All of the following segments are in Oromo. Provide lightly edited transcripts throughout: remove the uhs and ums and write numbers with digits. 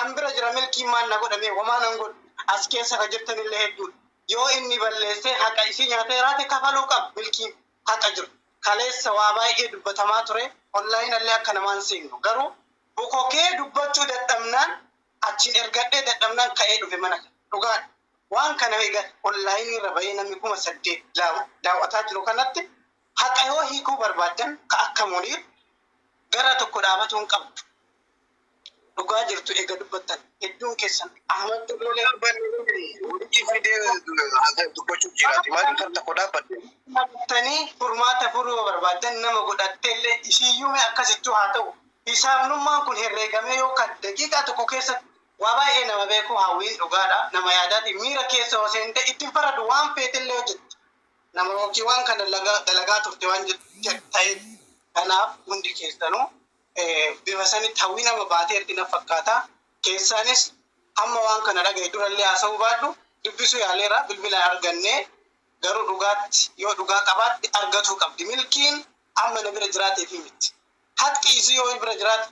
أمبرا جرا ملكي ما نقول أمي وما نقول أسكي سكجرتني اللي هدول يو إني بلسه حق إيشي نهته راتي كفلو كاب ملكي حق أجر خلاص سوابا يد بتماتره أونلاين اللي أكنمان سينو قرو بوكوكي دبتو دتمنان أتشين إرجعته دتمنان كأيدو في منك رجال وان كان هيك أونلاين ربعين ميكو مسدي لا أتاجرو كنت حق أيوه هيكو بربادن كأكملير قرأ تقرأبتون كم dhugaa jirtu eega dubbatan hedduun keessan Ahmad Dulloolee كيف ده dubbachuu jiraati maaliif kan tokko dhaabbattanii furmaata furuu barbaadan nama godhatteellee isiiyyuu akkasittuu haa ta'u hisaabnummaan kun herreegamee yookaan daqiiqaa tokko keessatti waa baay'ee nama beeku hawwiin dhugaadha nama yaadaati miira keessa osoo hin ta'e ittiin faradu waan feetillee hojjetu nama yookiin waan kana dalagaa turte waan ta'e kanaaf hundi keessanuu bifa sanitti hawwii nama baatee ergi na fakkaata keessaanis amma waan kana dhagaye durallee haasa'uu baadhu dubbisuu yaaleera bilbila argannee garuu dhugaatti yoo dhugaa qabaatti argatuu qabdi milkiin amma na bira jiraatee fi miti haqqi isii yoo bira jiraate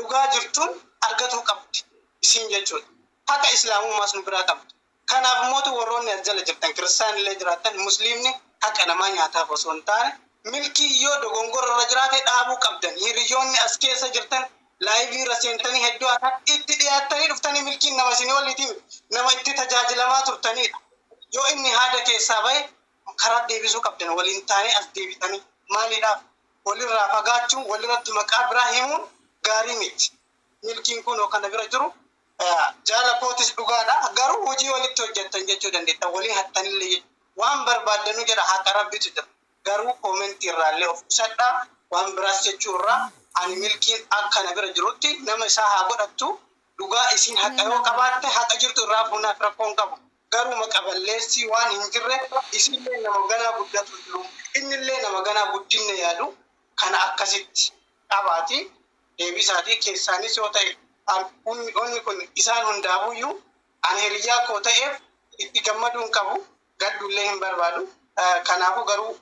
dhugaa jirtuun argatuu qabdi isiin jechuudha haqa islaamummaas nu biraa qabdi kanaaf immoo warroonni as jala jirtan kiristaanillee jiraatan musliimni haqa namaa nyaataaf osoo hin taane milkii yoo dogongorra jiraate dhaabuu qabdan hiriyoonni as keessa jirtan laayivii irra seentanii hedduu itti dhiyaatanii dhuftanii milkiin nama isinii waliitiin nama itti tajaajilamaa turtanidha yoo inni haada keessaa bahe karaa deebisuu qabdan waliin taanee as deebitanii maaliidhaaf walirraa fagaachuun walirratti maqaa biraa himuun gaarii miti milkiin kun kana bira jiru jaala kootis dhugaadha garuu hojii walitti hojjettan jechuu dandeetta walii hattanillee waan barbaadanu jedha haqa rabbitu jira garuu koomentii irraallee of qusadhaa waan biraas jechuurraa ani milkiin akkana bira jirutti nama isaa haa godhattu dhugaa isiin haqa yoo qabaatte haqa jirtu irraa fuunaaf rakkoon qabu garuu maqaballeessii waan hin jirre isinillee nama ganaa guddatu jiru innillee nama ganaa guddinne yaadu kana akkasitti qabaati deebisaatii keessaanis yoo ta'e onni kun isaan hundaafuyyuu ani hiriyaa koo ta'eef itti gammaduun qabu gaddullee hin barbaadu kanaafuu garuu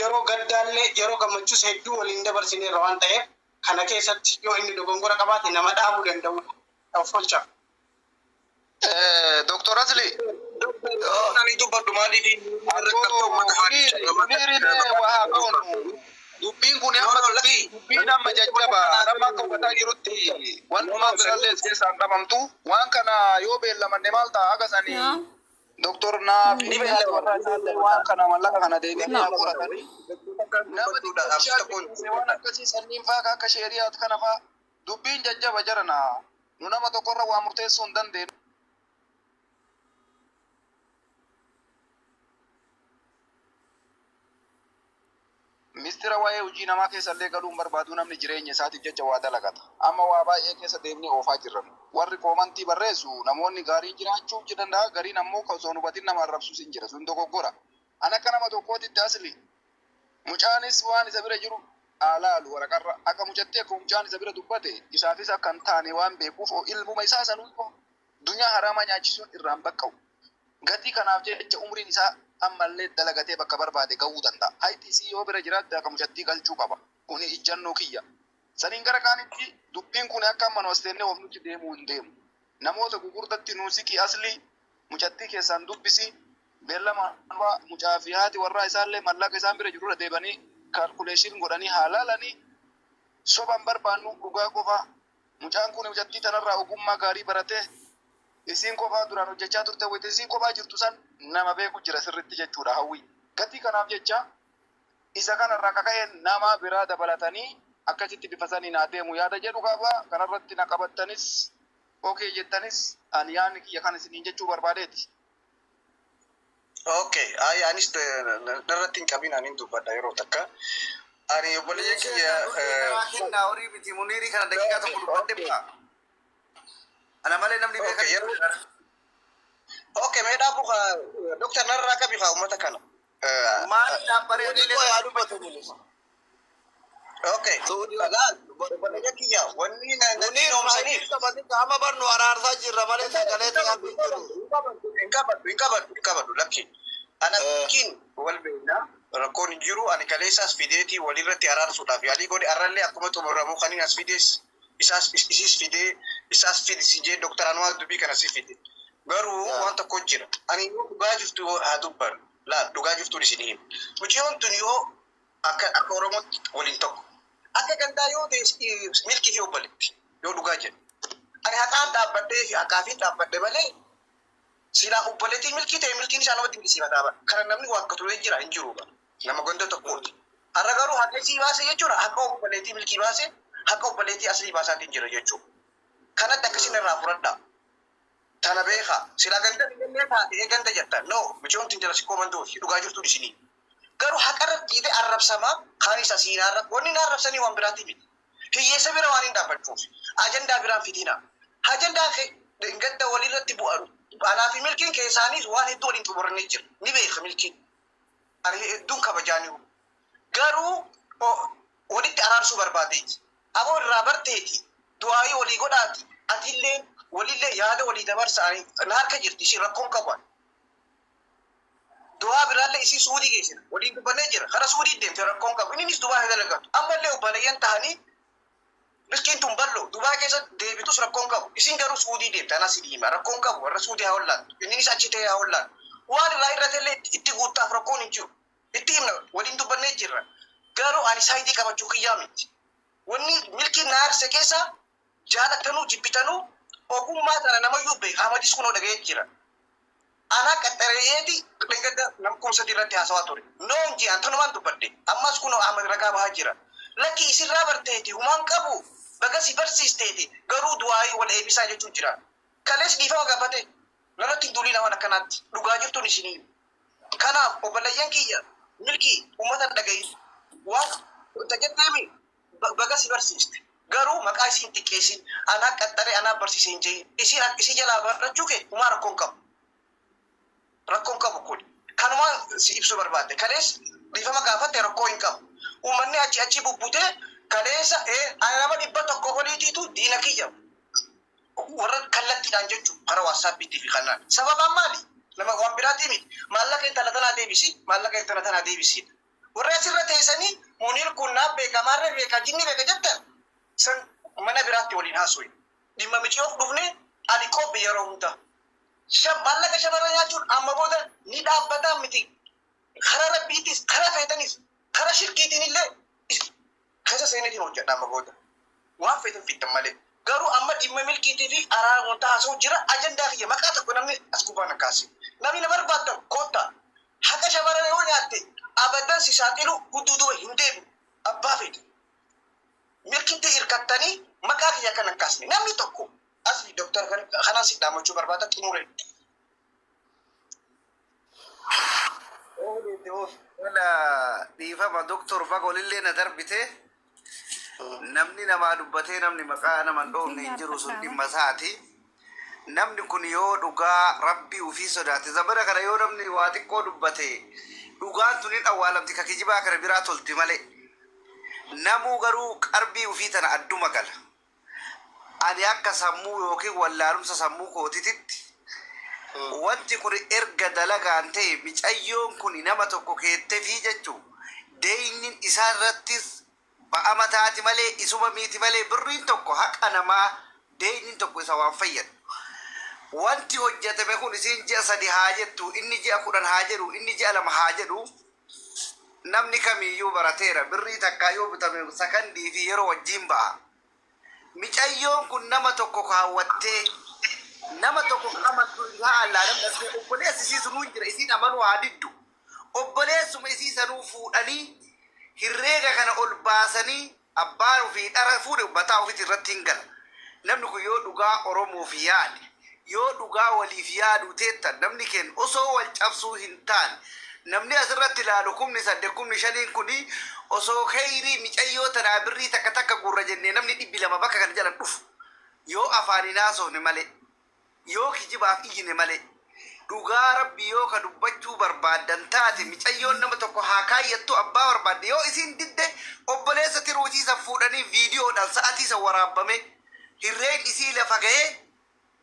yeroo gaddaallee yeroo gammachuus hedduu waliin dabarsineerra waan ta'eef kana keessatti yoo inni dogongora qabaate nama dhaabuu danda'udha folcha Dr. Asli ani dubbadhu maaliif dubbiin kun amma dubbiin amma jajjaba nama akka uffataa jirutti walumaa birallee keessaan dhabamtu waan kana yoo beellamanne maal ta'a agasanii Doktor naaf ni beellat warra isaallee waan kana mallaqa kana deebiin qoratanii nama dhibbaa waan akkasii sanniin faa akka sheeriyaat kana faa dubbiin jajjaba jarana nu nama tokkorra waa murteessuu hin dandeenyu. Mistira waa'ee hojii namaa keessallee galuun barbaadu namni jireenya isaatiif jecha waa dalagata. Amma waa baay'ee keessa deemnee oofaa jirran. Warri koomantii barreessu namoonni gaariin jiraachuu danda'a gariin ammoo osoo hin hubatin nama arrabsuus hin jira sun dogoggora. An akka nama tokkootitti asli mucaanis waan isa bira jiru alaalu waraqarra akka mucattee akka mucaan isa bira dubbate isaafis akka hin taane waan beekuuf ilmuma isaa sanuu dunyaa haraama nyaachisuun irraan baqqa'u. Gatii kanaaf jecha umriin isaa ammallee dalagatee bakka barbaade ga'uu danda'a. Hayti isii yoo bira jiraatte akka mucattii galchuu qaba. Kuni ijjannoo kiyya. Saniin gara kaanitti dubbiin kun akka amma noostennee of nuti deemuu hin deemu. Namoota gurguddatti nuusikii asli mucattii keessaan dubbisi beellama mucaa fi haati warraa isaallee mallaqa isaan bira jirurra deebanii kaalkuleeshin godhanii haalaalanii soban barbaannu dhugaa qofa. Mucaan kun mucattii tanarraa ogummaa gaarii baratee isiin qofaa duraan hojjechaa turte wayita isiin qofaa jirtu san nama beeku jira sirritti jechuudha hawwi. Gatii kanaaf jecha isa kanarraa kaka'een nama biraa dabalatanii akkasitti bifa sanii naa deemu yaada jedhu qaba kanarratti na qabattanis okee jettanis ani yaani kiyya kan isiniin jechuu barbaadeeti. Okay, anis darratti hin qabin anin dubbadha yeroo takka. Ani obboleeyyan kiyya na horii miti muniirii kana daqiiqaa tokko dubbadde ba'a. Ana malee namni beekan. Okay, mee dhaabu Dr. Narraa qabi haa uummata kana. Maal dhaabbaree illee dubbatu. Okay. Obboleeyyan kiyya wanni nani noomsaniif. Amma barnu araarsaa jirra malee sagalee ta'an jiru. Hin qabadhu lakki. Ana kin wal beekna. Rakkoon hin jiru ani kaleessas fideetii walirratti araarsuudhaaf yaalii godhe arrallee akkuma xumuramuu kaniin as fidees isis fide isas fide sije doktor Anwar dubi kana si fide garu wanta ko jira ani dhugaa jiftu haa dubban la dhugaa jiftu disini muciyoon tun yoo akka oromo waliin tokko akka gandaa yoo milki fi obbalitti yoo dhugaa jira ani haqaan dhaabbadhee fi haqaa fi dhaabbadhe malee sila obbaleetii milkii ta'e milkiin isaa nama dinqisiifataa bara kana namni waa akka turee jira hin jiru bara nama gonda tokkooti har'a garuu haqa isii baase jechuudha haqa obbaleetii milkii baase haqa obbaleetii aslii baasaatiin jira jechuudha kanatti akkasiin irraa fudhadhaa tana beekaa sila ganda illee taate ganda jetta no muciyoon tin jala si koomandoo fi dhugaa jirtu isinii garuu haqarra dhiite arrabsamaa kaan isa siinaarra wanni na arrabsanii waan biraatti miti hiyyeessa bira waan hin dhaabbachuuf ajandaa biraan fidiina ajandaa gadda walirratti bu'an anaa fi milkiin keessaanis waan hedduu waliin xumuranii jira ni beeka milkiin ani hedduun kabajaanii garuu walitti araarsuu barbaadeeti aboo irraa barteeti du'aayii walii godhaati atillee walillee yaada walii dabarsaanii na harka jirti isin rakkoon qaban du'aa biraallee isin suudii geessina waliin dubbannee jira kara suudii deemte rakkoon qabu innis dubaa hin dalagatu ammallee obboleeyyan tahanii milkiin tun ballo dubaa keessa deebitus rakkoon qabu isin garuu suudii deemte anas hima rakkoon qabu warra suudii haa hollaatu innis achi ta'e haa hollaatu waan irraa irratellee itti guuttaaf rakkoon hin jiru itti himna waliin dubbannee jirra garuu ani saayidii qabachuu kiyyaa miti wanni milkiin na aarse keessa jaalattanuu jibbitanuu ogummaa tana namayyuu beeka amadis kunoo dhaga'ee jira ana qaxareeyeeti dhengada namkumsati irratti haasawaa ture noon ji'an tanumaan dubbadde ammas kunoo amad ragaa bahaa jira lakki isinirraa barteeti humaan qabu bagasi barsiisteeti garuu du'aayii wal eebisaa jechuun jira kalees dhiifama gaafate narratti duulii namaan akkanaatti dhugaa jirtuun isinii kanaaf obboleeyyan kiyya milkii ummata dhaga'i waan tajaajileemi bagasi barsiiste garuu maqaa isin xiqqeessin anaa qaxxare anaa barsiiseen jee isin jalaa barachuu kee humaa rakkoon qabu kun kanumaan si ibsu barbaadde kalees dhiifama gaafatte rakkoo hin qabu uummanni achi bubbutee kaleessa ana nama 100 oliitiitu diina kiyya warra kallattiidhaan jechuun kara waassaappiitii fi kannaan sababaan maali nama waan biraatii miti maallaqa intala tanaa deebisi warra asirra teessanii muniir kun naaf beeka maarree beeka jinni beeka jettan san mana biraatti waliin haasoi dhimma miciyoof dhufne ani qophi yeroo hunda maallaqa shamarra nyaachuun amma booda ni dhaabbataa miti kara rabbiitis kara feetanis kara shirkiitiin illee keessa seenetiin hojjedha amma booda waan feetan fittan malee garuu amma dhimma milkiitii fi araara wanta haasa'u jira ajandaa kiyya maqaa tokko namni as gubbaan akkaasi namni na barbaaddan koottaa haqa shamarra yoo nyaatte abadan si saaxilu hudduuduba hin deebi'u abbaa feete milkiitti hirkattanii maqaa kiyya kan akkaasne namni tokko asli doktor kanaan si dhaamachuu barbaada xumure wala dhiifama doktor bagolillee na darbite namni namaa dubbatee namni maqaa naman dhoofne hin jiru sun dhimma isaati namni kun yoo dhugaa rabbii ufii sodaate zabana kana yoo namni waa xiqqoo dubbate dhugaan tunin awwaalamti ka kijibaa kana biraa tolti malee namuu garuu qarbii ufii tana adduma gala ani akka sammuu yookiin wallaalumsa sammuu kootititti wanti kun erga dalagaan ta'e micayyoon kun nama tokko keettee fi jechuu deeynin isaa irrattis ba'ama taati malee isuma miiti malee birriin tokko haqa namaa deeynin tokko isa waan fayyadu wanti hojjetame kun isin ji'a 3 haa jettu inni ji'a 10 haa jedhu inni ji'a 2 haa jedhu namni kamiyyuu barateera birrii takkaa yoo bitame sakandii fi yeroo wajjin ba'a micayyoon kun nama tokko kaawwattee nama tokko amantu haa allaalam dasee obboleessi isiisunuu jira isiin amanuu haa diddu obboleessuma isiisanuu fuudhanii hirreega kana ol baasanii abbaan ofii dhara fuudhe mataa ofiitti irratti hin gala namni kun yoo dhugaa oromoof yaade yoo dhugaa waliif yaadu teettan namni keen osoo wal cabsuu hin taane namni asirratti ilaalu 8,500 kuni osoo khayrii micayyoo tanaa birrii takka gurra jennee namni 200 bakka kana jalan dhufu yoo afaaniin haasofne malee yoo kijibaaf iyyine malee dhugaa rabbi yoo ka dubbachuu barbaaddan taate micayyoon nama tokko haa kaayyattu abbaa barbaadde yoo isin didde obboleessa tiruutiisa fuudhanii viidiyoodhaan sa'atiisa waraabame hirreen isii lafa ga'ee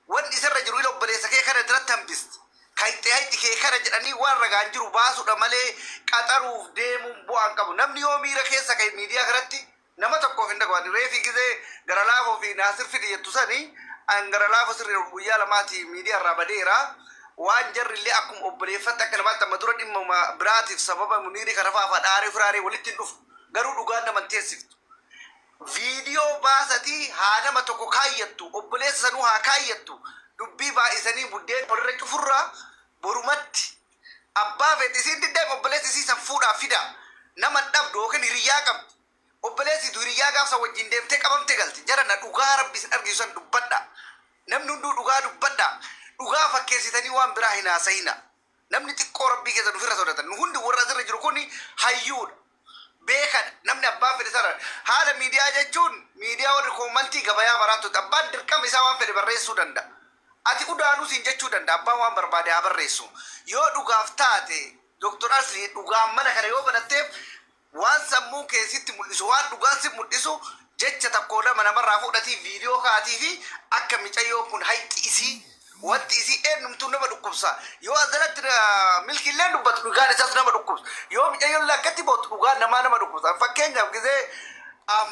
wanti isarra jiru ila obboleessa kee kana diratti hambist kayxee hayti kee kana jedhanii waan ragaan jiru baasuudha malee qaxaruuf deemuun bu'aan qabu namni yoo miira keessa ka'e miidiyaa kanatti nama tokkoof hin dhagwaani reefi gizee gara laafoo fi naasir fidi jettu sani an gara laafoo sirrii guyyaa lamaati miidiyaa irraa badeera waan jarri illee akkuma obboleeffatti akka namaatti amma dura dhimma biraatiif sababa muniirii kana fa'aa dhaaree firaaree walitti hin dhufu garuu dhugaan nama teessiftu viidiyoo baasatii haa nama tokko kaayyattu obboleessa sanuu haa kaayyattu dubbii baay'isanii buddeen walirra cufurraa borumatti abbaa fedhe isiin diddee obboleessi isii san fuudhaa fida nama dhabdu yookiin hiriyyaa qabdi obboleessi hiriyyaa gaafsa wajjin deemtee qabamtee galti jara na dhugaa rabbi sin argisiisan dubbadha namni hunduu dhugaa dubbadha dhugaa fakkeessitanii waan biraa hin haasa'ina namni xiqqoo rabbii keessa dhufirra sodaatan nu hundi warra asirra jiru kun hayyuudha beekan namni abbaa fedhe sana haala miidiyaa jechuun miidiyaa warri koomantii gabayaa maraattu abbaan dirqama isaa waan fedhe barreessuu danda'a ati udaanuu siin jechuu danda'a abbaan waan barbaade haa barreessu yoo dhugaaf taate doktor Asli dhugaan mana kana yoo banatteef waan sammuu keessatti mul'isu waan dhugaan si mul'isu jecha tokko lama namarraa fudhatii viidiyoo kaatii fi akka micayyoo kun hayxi isii wanti isii eenyumtuu nama dhukkubsa yoo azalatti milkiillee dubbatu dhugaan isaas nama dhukkubsa yoo micayyoon lakkatti bootu dhugaan nama dhukkubsa fakkeenyaaf gizee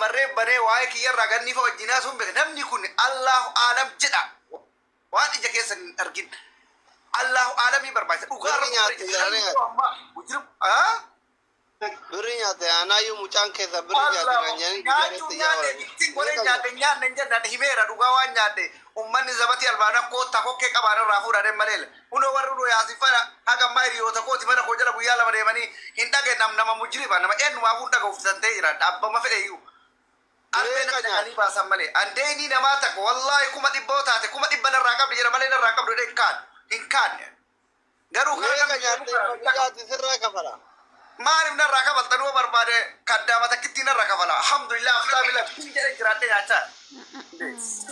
marree banee waa'ee kiyyarraa ganniifa wajjinaa sun beeka namni kun Allahu aalam jedha waan ija keessa hin argin Allahu aalamii barbaachisa dhugaa birri nyaate anaayyuu mucaan keessa birri nyaate nyaachuun nyaate bittiin godhee nyaate nyaanne hin jennaan himeera dhugaa waan nyaate ummanni zabati albaana koota kokkee qabaana irraa fuudhanii maleele hunoo warri dhuu yaasifana haga ammaa hiriyoota kooti mana koo jala guyyaa lama deemanii hin dhageenyam nama mujriba nama eenyumaa fuun dhagahuuftan ta'e jira dhaabbama fedhe iyyuu arbee nama dhaqanii baasan malee andeenii namaa takka wallaahi kuma dhibboo taate kuma dhibba narraa qabdi jira malee narraa qabdu hin kaanne garuu nyaate sirraa kafala maaliif narraa kafaltanuu barbaade kaddaama takkitti narraa kafala alhamdulillah aftaa bila jedhe jiraadhe nyaachaa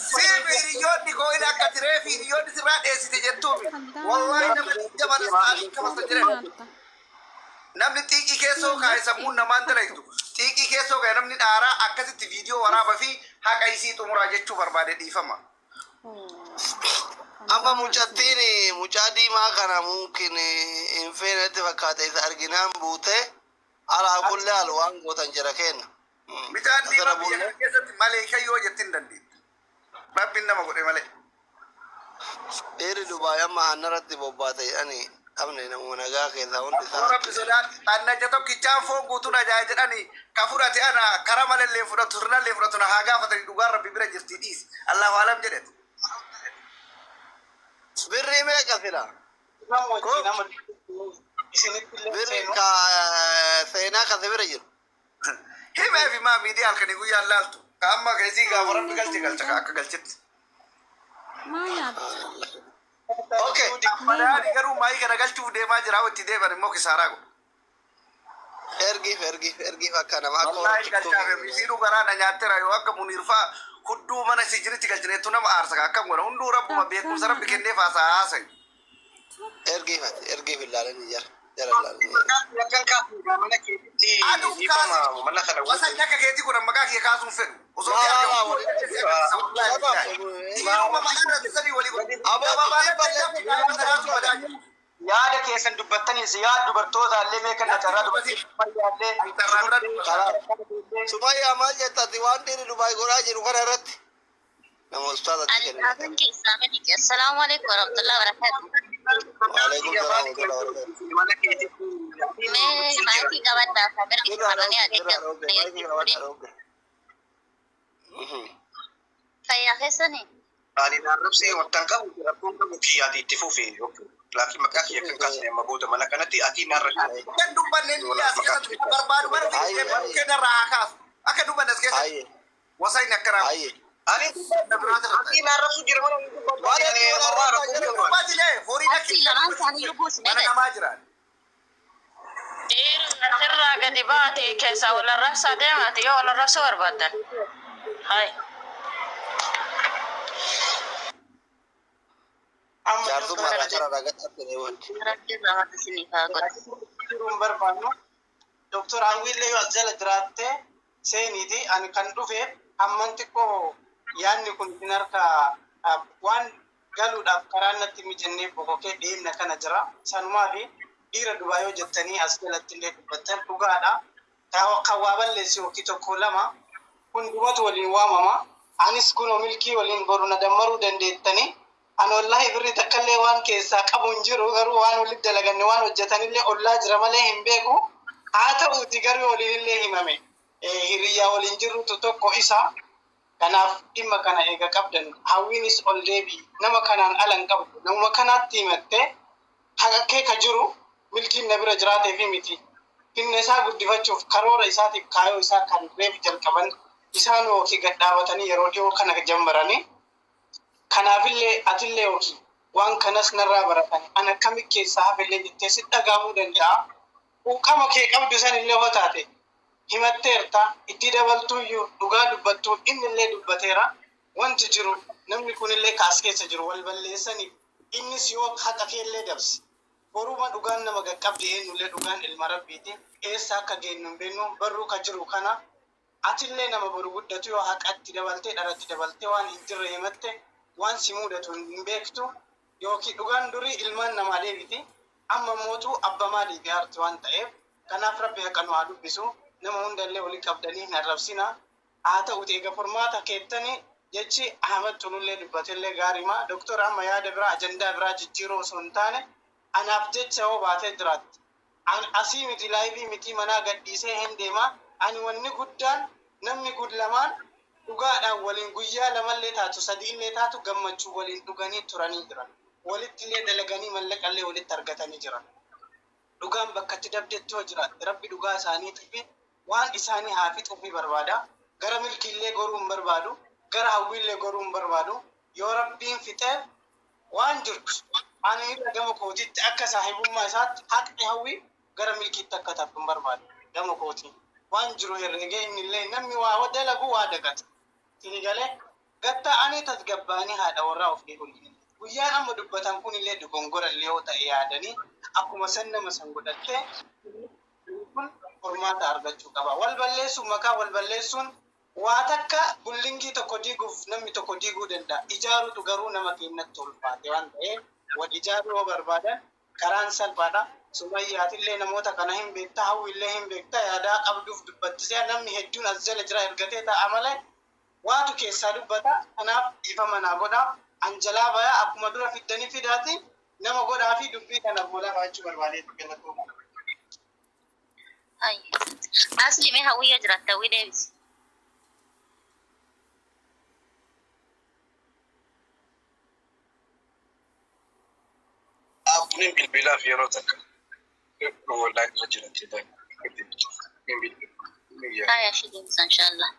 Siapa hiriyoonni koo inni akka tiree fi hiriyoonni sirraa dheessite jettuumi. Wallahi nama jaban isaanii kabasa jiran. Namni xiiqii keessoo kaa'e sammuun namaan dalaytu. Xiiqii keessoo kaa'e namni dhaaraa akkasitti viidiyoo waraaba fi haqa isii xumuraa jechuu barbaade dhiifama. Amma mucattiin mucaa diimaa kana mungkin hin feenetti fakkaata isa arginaan buute alaa kullee al waan gootan jira kenna. Midhaan diimaa biyya keessatti malee kayyoo jettiin dandeetti. Rabbiin nama godhe malee. Dhiirri Dubaay amma hannarratti bobbaate jedhanii qabne namuu nagaa keessaa hundi isaa. Rabbi sodaati annaja tokkichaan foon guutuun ajaa'iba jedhanii ka fudhate ana karaa malallee fudhatu sirnallee fudhatu na haa gaafatanii dhugaan Rabbi bira jirti dhiisi. Allahu alam jedheti. Birri meeqa fila? Birri ka seenaa kasi bira jiru. Himee fi maa miidiyaa halkanii guyyaan laaltu. Amma keessii gaafa Rabbi galcha akka galchetti. Okay. Madaali garuu maayii kana galchuuf deemaa jira itti deeban immoo kisaaraa godhu. Ergiif akka nama akka Wallaahi galchaaf misiidhu garaa na nyaattera yoo akka muniirfaa hudduu mana sijiritti galchineettu nama aarsa akka godha hunduu rabbuma beekumsa Rabbi kenneef haasa'i. Ergiif ilaalanii jara ilaalanii. Wasan akka keetii kun maqaa kee kaasuun fedhu. Yaada keessan dubbattanis yaada dubartoota illee mee kan acarraa Sumayyaa maal jettati waan dhiirri Dubaay godhaa jiru kana irratti nama ustaazatti kenna. Assalamu alaikum warahmatullahi wabarakatuh. Waalaikum salaam wa मैं माइकी गवन दासा मेरा खाने आने का Fayyaa keessanii? Ani naannabsee wantan qabu rakkoon qabu kiyyaati itti fufee laakiin maqaa kiyya kan kaasne amma booda mana kanatti ati naarra kan dubbanne biyyaa keessatti barbaadu bara fiiggee narraa kaasu akka dubbannes keessatti wasayni akka raamu. ani ati naarrabsu jira Asii lamaan isaanii lubbuus mana namaa jiran. Sirraa gadi baate keessa walirraa deemaati yoo walirraa barbaadan. Hai. Jaarsummaa irraa cara ragattaatti ni wanti. Rakkirraa mata isiniif haa godhu. jiruun barbaannu Dr. Anwiillee yoo as jala jiraatte seeniiti ani kan dhufe hamman xiqqoo yaadni kun hin harka waan galuudhaaf karaa natti mijannee bokokee dhiyeenya kana jira sanumaa fi dhiira Dubaay yoo jettanii as jalatti illee dubbattan dhugaadha kan waa balleessi yookiin tokko lama hundumatu waliin waamama. Anis kun milkii waliin boru na dammaruu dandeettanii. Ani wallahi birri takkallee waan keessaa qabu hin jiru garuu waan walitti dalaganne waan hojjetanillee ollaa jira malee hin beeku. Haa ta'uuti garuu waliinillee himame. Hiriyyaa waliin jirrutu tokko isa. Kanaaf dhimma kana eega qabdan hawwiinis ol deebi'i. Nama kanaan ala hin qabdu. Nama kanaatti himattee haqa kee ka jiru milkiin na bira jiraatee fi miti. Finne isaa guddifachuuf karoora isaatiif kaayoo isaa kan reefu jalqaban isaan yookiin gad dhaabatanii yeroo dhiyoo kana jammaranii. Kanaafillee atillee yookiin waan kanas narraa baratan ana kami keessaa hafillee jettee si dhagahamuu danda'a. Quuqama kee qabdu sanillee hoo taate himatteerta itti dabaltuuyyuu dhugaa dubbattuu innillee dubbateera. Wanti jiru namni kunillee kaas keessa jiru wal balleessaniif innis yoo haqa keellee dabse. Boruma dhugaan nama qaqqabdi eenyullee dhugaan ilma rabbiiti. Eessa akka geenyu hin beeknu barruu ka jiru kana atillee nama boru guddatu yoo haqatti dabaltee dharatti dabaltee waan hin jirre himatte waan si mudatu hin beektu yookiin dhugaan durii ilmaan namaa deebiti. Amma mootuu abbamaa deebi'aa jirti waan ta'eef kanaaf rabbi haqa nu haa dubbisu. Nama hundallee walii qabdanii hin arrabsina. Haa ta'uti eega furmaata keettanii jechi Ahmad Tulullee dubbatellee gaariima. Doktor amma yaada biraa ajandaa biraa jijjiiroo osoo hin taane anaaf jecha hoo baatee jiraatti. Asii miti laayivii miti manaa gadhiisee hin deema. Ani wanni guddaan namni kun lamaan dhugaadhaan waliin guyyaa lamallee taatu sadiillee taatu gammachuu waliin dhuganii turanii jiran. Walittillee dalaganii mallaqallee walitti argatanii jiran. Dhugaan bakkatti dabdetti hoo jiraatti rabbi dhugaa isaaniitiif waan isaanii haa fixuufi barbaada. Gara milkiillee goruu hin barbaadu. Gara hawwiillee goruu hin barbaadu. Yoo rabbiin fixee waan jirtu ani irra gama kootiitti akka saahibummaa isaatti haqni hawwii gara milkiitti akka taatu hin barbaadu. Gama kootii waan jiru herregee innillee namni waa dalagu waa dagata. Tini galee gatta ani tasgabbaanii haadha warraa ofii waliin. Guyyaan amma dubbatan kunillee dogongorallee yoo ta'e yaadanii akkuma san nama san godhattee kun furmaata argachuu qaba. Wal balleessuun maqaa wal balleessuun waa takka bullingii tokko diiguuf namni tokko diiguu danda'a. Ijaaruutu garuu nama keenyatti ulfaate waan ta'eef wal ijaaruu yoo barbaadan karaan salphaadha. Sumayyaatillee namoota kana hin beekta hawwiillee hin beekta yaadaa qabduuf dubbattisee namni hedduun as jala jira ergatee ta'a malee waatu keessaa dubbata. Kanaaf ifa manaa godhaa. Anjalaa bayaa akkuma dura fiddanii fidaati nama godhaa fi dubbii kanaaf moolaa baachuu barbaadee galatooma. Asli mee hawwiyya jiraatta hawwii deebisi. Kunin bilbilaaf yeroo takka wallaahi irra jirati Haya shi deebisa inshallah.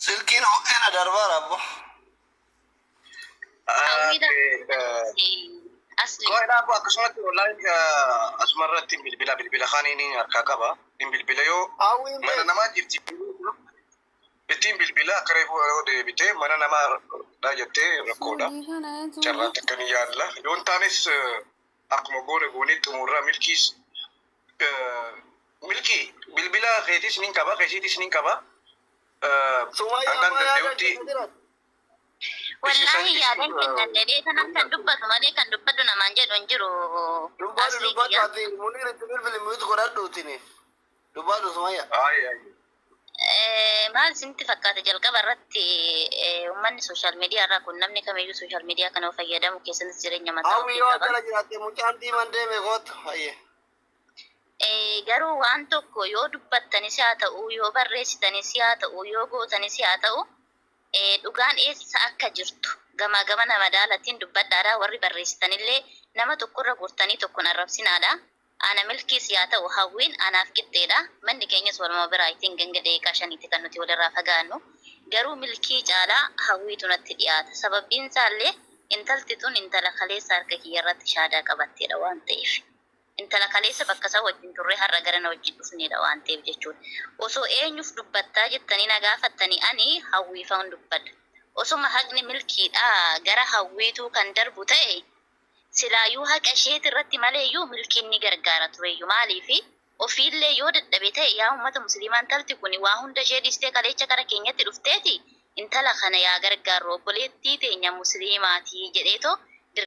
Silkiin ho'ina darbaa rabbo. Koodhaaf akkasumatti wallaahi asumarratti bilbila kaaniin harkaa qaba. Bilbila yoo mana namaa jirti ittiin bilbila akka reefuu deebitee mana namaa jettee rakkoodha. Carraa takkanii yaadla. Yoo hin taanes akkuma goone xumurraa milkii bilbila keetis nin qaba keessiitis nin qaba. Hangan danda'utti Wallahi yaadan kennan dede kanan kan dubbatu malee kan dubbatu namaan jedhu hin jiru. Dubbatu ati munir itti bilbili muyutu godhadhuutini. Dubbatu Sumayya. Maal isinitti fakkaata jalqaba irratti uummanni sooshaal miidiyaa irraa kun namni kamiyyuu sooshaal miidiyaa kana fayyadamu keessattis jireenya mataa ofii qaba. Hawwi yoo akkana jiraatte mucaan diimaan deeme kootu hayyee. Garuu waan tokko yoo dubbattanis haa ta'u yoo barreessitanis haa ta'u yoo gootanis haa ta'u dhugaan eessa akka jirtu gama nama daalatiin dubbadhaadha. Warri barreessitanillee nama tokkorra gortanii tokkoon arrabsinaadha. Ana milkiis yaa ta'u hawwiin anaaf qixxeedha. Manni keenyas waluma biraa ittiin ganga daqiiqaa shaniitti kan nuti walirraa fagaannu. Garuu milkii caalaa hawwiitu natti dhiyaata. Sababbiin isaallee intalti tun intala kaleessa harka kiyyarratti shaadaa qabatteedha waan ta'eef. Intala kaleessa bakka isaa wajjin turre har'a gara na wajjin dhufneedha waan ta'eef jechuudha. Osoo eenyuuf dubbattaa jettanii na gaafattanii ani hawwiifaan dubbadha. Osoma haqni milkiidhaa gara hawwiituu kan darbu ta'e silaayyuu haqa isheet irratti maleeyyuu milkiin ni gargaara tureyyuu maaliifi ofiillee yoo dadhabe ta'e yaa uummata musliimaan talti kun waa hunda ishee dhiistee kaleecha kara keenyatti dhufteeti intala kana yaa gargaarru obboleettii teenya musliimaatii jedheetoo